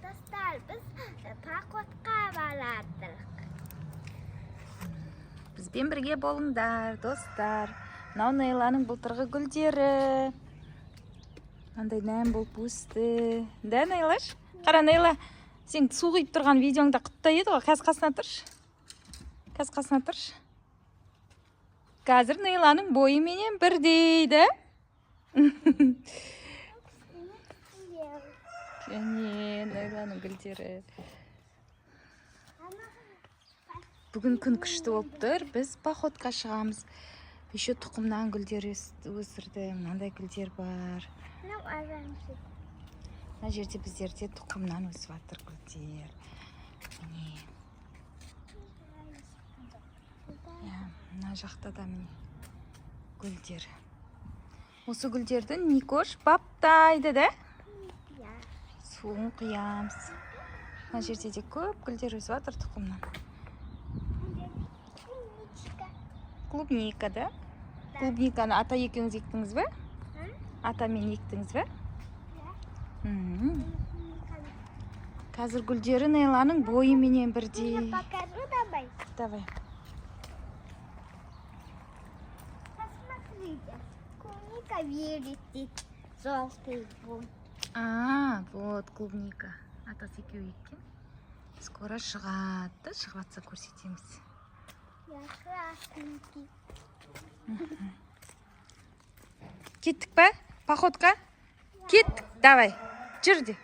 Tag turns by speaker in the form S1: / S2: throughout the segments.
S1: Dostlar biz poходқа baradық.
S2: Бізбен бірге болыңдар, достар. Мынау Нейланың былтырғы гүлдері. Андай нәм болып өсті. Да, Нейлаш? Қара, Нейла, сен су құйып тұрған видеоңда құтта еді ғой. Қазір қасына тұршы. Қазір Нейланың бойы менен бірдей, да? Және Нейланың гүлдері. Бүгін күн күшті болып тұр. Біз походқа шығамыз. Еще тұқымнан гүлдер өсірді. Мынандай гүлдер бар. Мына жерде біздерде тұқымнан өсіп жатыр гүлдер. Мына жақта да міне гүлдер. Осы гүлдерді Никош баптайды, да? Суын құямыз. Мына жерде де көп гүлдер өсіп жатыр тұқымнан. Клубника, да? Клубниканы ата екеуіңіз ектіңіз бе? Атамен ектіңіз бе? Қазір гүлдері Нейланың бойы менен бірдей.
S1: Покажу давай.
S2: Давай.
S1: Посмотрите. Клубника верит. Желтый вон.
S2: Вот клубника. Атасы екеуі еккен. Скоро шығады. Шығып жатса көрсетеміз.
S1: Я красненький.
S2: Кеттік па? Походқа? Кеттік. Давай. Жүрді.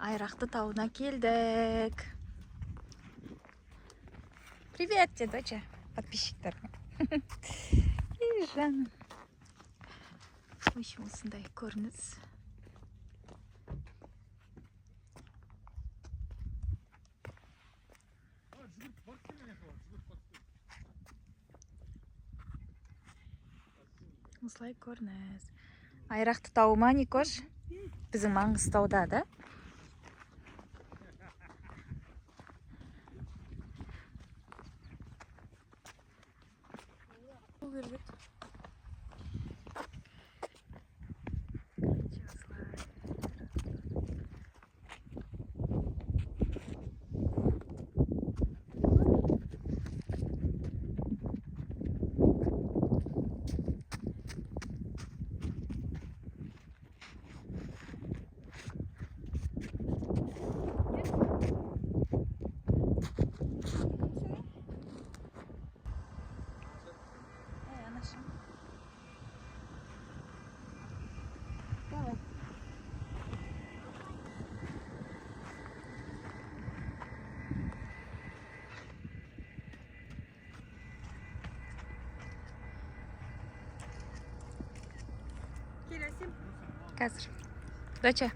S2: Айрақты тауына келдік. Привет, тебе, доча, подписчиктарына. Жаным. Осындай көрініс. Осылай көрініс. Айрақты тауы ма, Никош? Біздің Маңғыстауда, да? Қазір. Доча.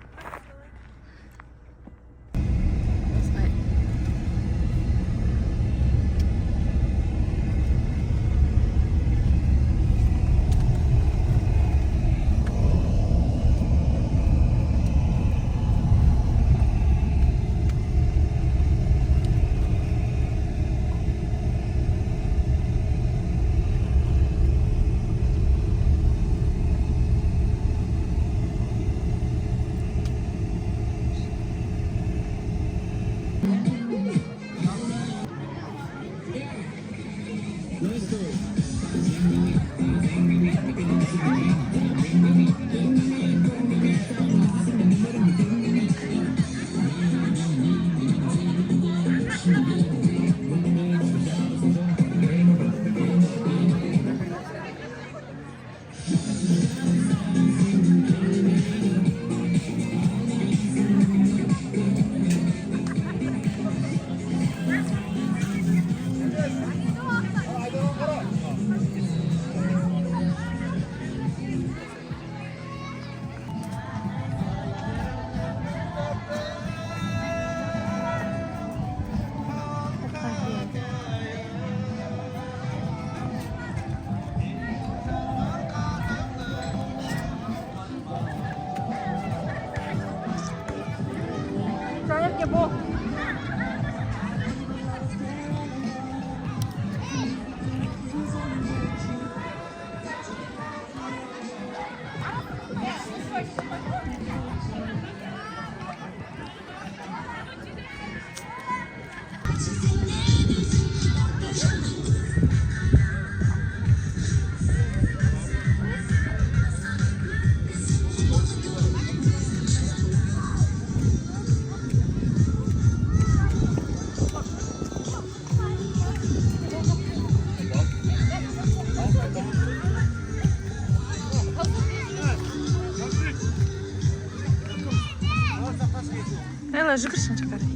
S2: Найла, жүгіршін қарай.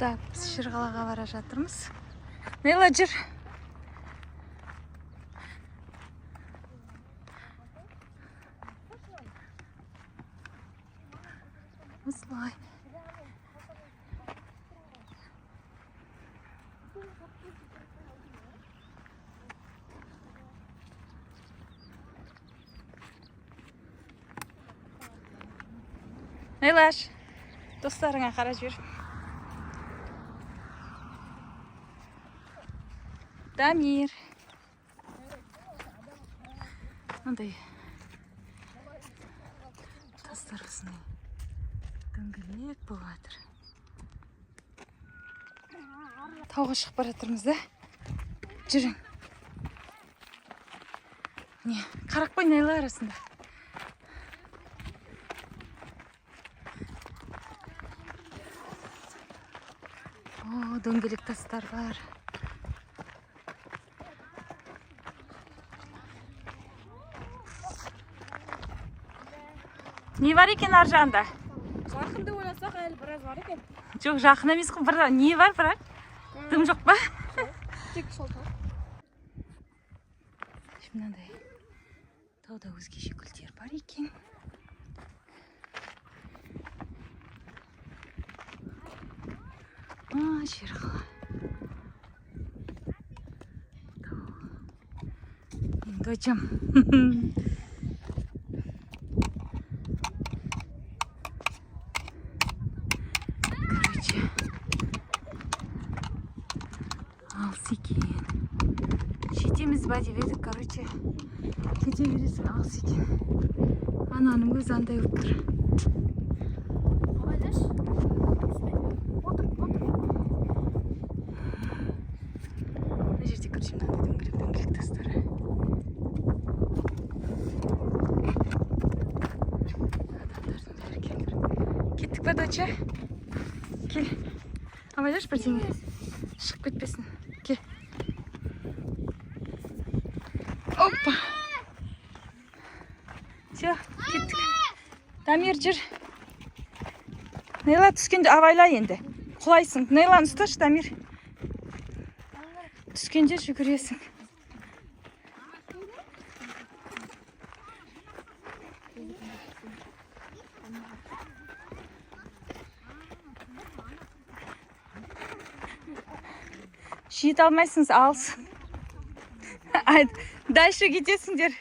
S2: Так, біз Шырғалаға бара жатырмыз. Найла, жүр. Осылай. Найлаш, достарыңа қарап жүр. Дамир. Мындай тастар осындай дөңгелек болып жатыр. Тауға шығып бара жатырмыз да. Жүрің. Не, қарап қой Найла арасында. О, дөңгелек тастар бар. Не бар екен ар жағында?
S3: Жақынды ойласақ әлі біраз бар екен.
S2: Жоқ, жақын емес қой, бірақ не бар бірақ? Дым жоқ па?
S3: Тек сол тау.
S2: Мынандай тауда өзгеше гүлдер бар екен. Шерғала. Енді очам. Короче, алыс екен. Жетеміз ба деп едік, короче. Кете бересің, алыс екен. Ананың өзі андай болып тұр. Мына жерде көрші мынандай дөңгелек тастары. Адамдардың бәрі келіп. Кеттік па, доча? Кел. Абайлаш бірдеңе. Шығып кетпесін. Кел. Опа. Все, кеттік. Дамир, жүр. Найла түскенде абайла енді. Құлайсың. Найланы ұсташы, Дамир. Түскенде жүгіресің. Жете алмайсыңыз, алыс. Дальше кетесіңдер.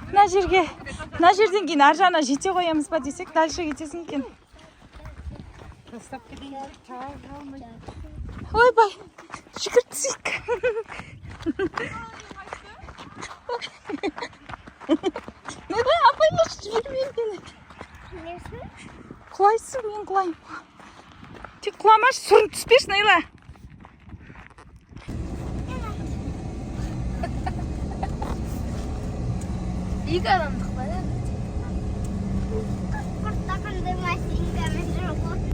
S2: Мына жерден кейін ар жағына жете қоямыз ба десек, дальше кетесің екен. Ойбай, жүгіртсек. Найла, апайлаш, жібермейін мені. Құлайсың, мен құлайым. Тек құламаш, сұрын түспеш, Найла.
S3: Екі адамдық бар, ә?
S1: Спортта қандай машинкамен жүріп отыр.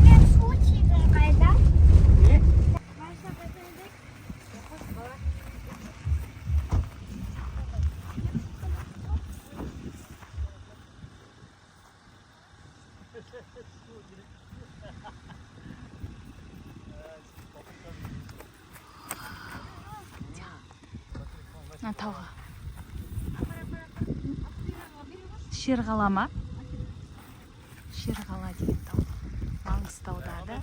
S1: Мен су ішемін қайда?
S2: Тауға. Шерғала ма? Шерғала деген тау. Маңғыстауда да.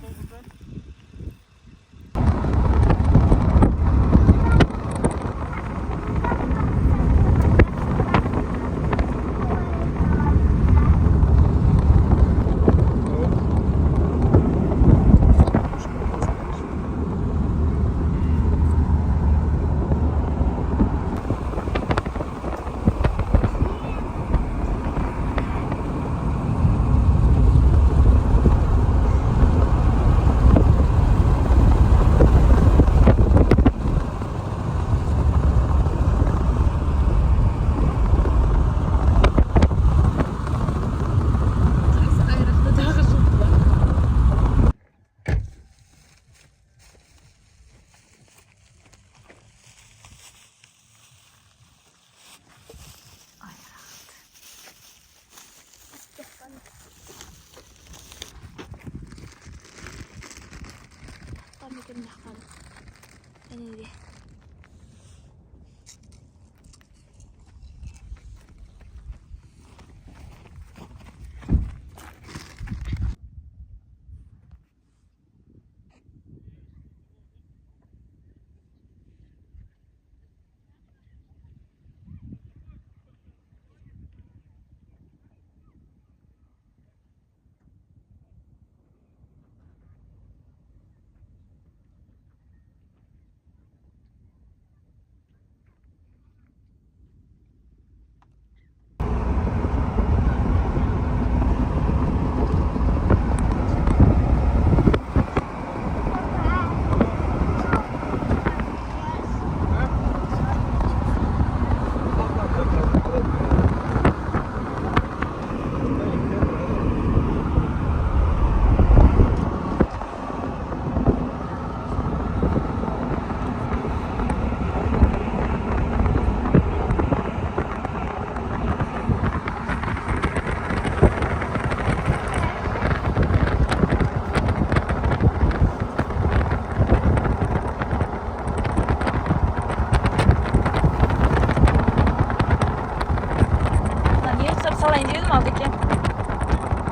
S2: Bildim aldı ki.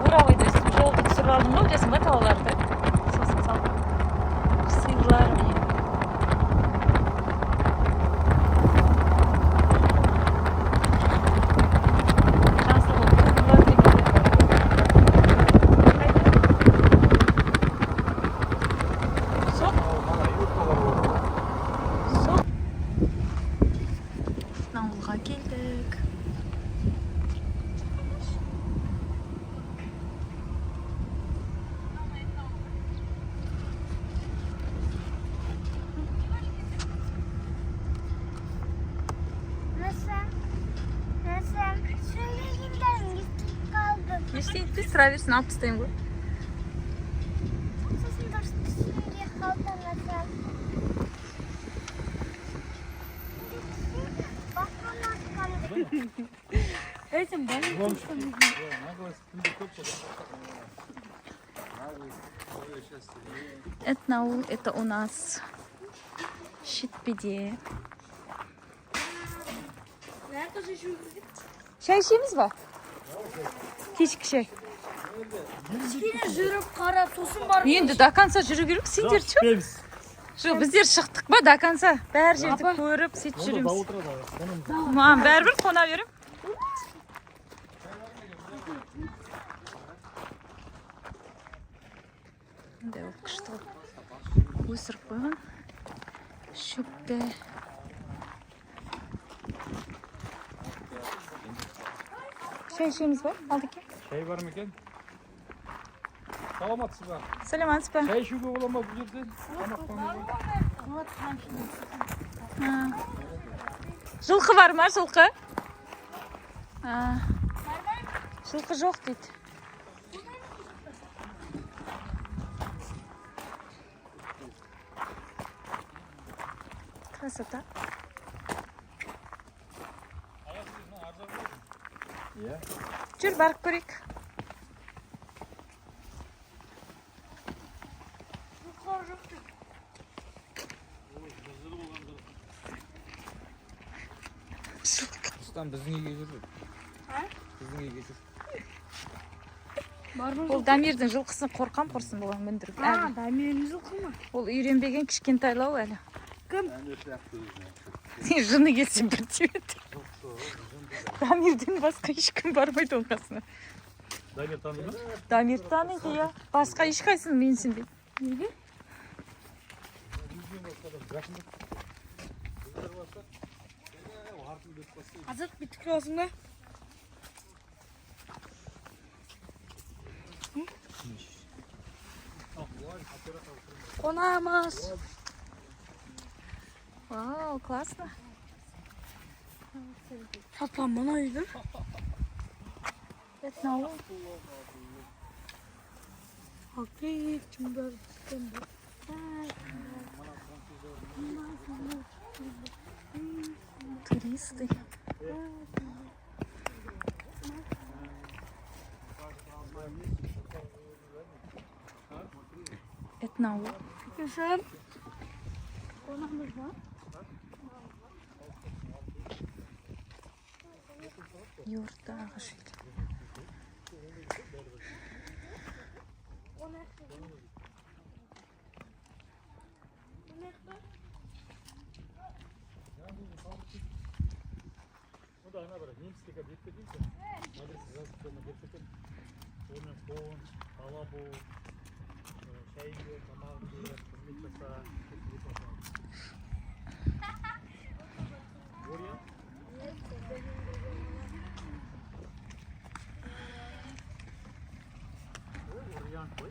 S2: Buravaydı üstüm. Жолды түсіріп алдым ғой білесің ба тауларды. Сосын салып. Сыйлар міне. Ауылға келдік.
S1: Nasıl? Şöyle gidelim. Gittik kaldık.
S2: Ештеңе етпес, тұра берсін, алып тастаймын ғой.
S1: Сосын дұрыс шөyle kaldı nasıl?
S3: Этим больно.
S2: Этноул, это у нас Шитпеде. Шай ішеміз ба? Кешкі шай.
S3: Кішкене жүріп қарап сосын барып.
S2: Енді до конца жүру керек, сендер чо? Жоқ, біздер шықтық ба до конца? Бәр жерді көріп, сөйтіп жүреміз. Маған бәрібір қона берем. Мындай ол күшті өсіріп қойған. Шөпті. Шай ішеміз ба? Алдыке?
S4: Шай бар ма екен? Саламатсыз ба?
S2: Саламатсыз ба?
S4: Шай ішуге бола ма бұл жерде?
S2: Жылқы бар ма, жылқы? Жылқы жоқ дейді. Красота. Жүр, барып көрейік.
S4: Ұстан біздің үйге жүр. Біздің үйге жүр.
S2: Ол Дамирдің жылқысын қорқам құрсын болған мүндіріп.
S3: Дамирдің жылқы ма?
S2: Ол үйренбеген кішкентайлау әлі.
S3: Кім?
S2: Сен жыны келсін бір түйет. Дамирден басқа ешкім бармайды оның қасына.
S4: Дамир таныды ма?
S2: Дамир таниды, иә. Басқа ешқайсысын менсінбейді.
S3: Неге? Азат bitik lazım Konağımız.
S2: Вау, классно.
S3: Saplanma oydu.
S2: Это на улице.
S3: Окей, чембер.
S2: Туристы. Это на улице.
S3: Güzel. Konağımız var.
S2: Yurttağı şöyle.
S4: Bu da ana bırak. Немецкий объект değil mi? Adresi yazdıklarına gerçekten onun koğun, hava bu, şey diyor, tamam diyor, hizmet yasa, hizmet yasa. Oraya? Oraya koy.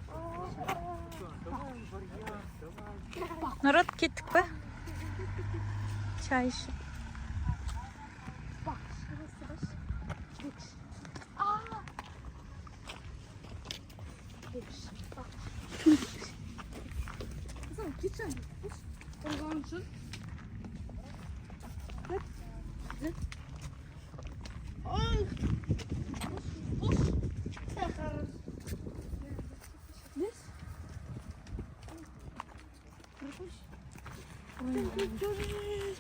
S2: Народ, кеттік пе? Чай ішіп.
S3: Geçen. Oradan için. Ay.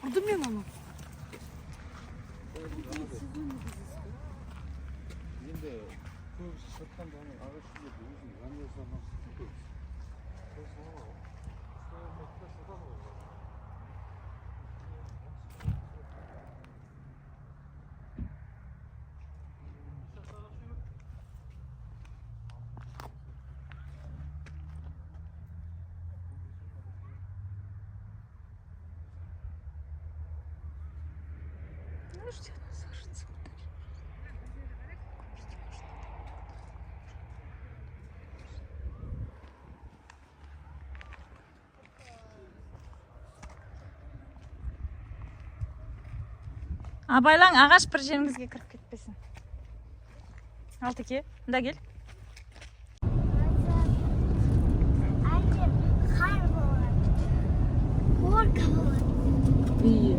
S3: Adım ya mama.
S4: Şimdi
S5: көбісі сырттан ана ағаш үйлерді өзінің жанұясынан көбісі.
S2: Слушайте, она сажится вот так. Абайлаң, ағаш бір жеріңізге кіріп кетпесін. Алтыке, мында кел.
S1: Annem kar болады. Горка болады.
S3: Iyi.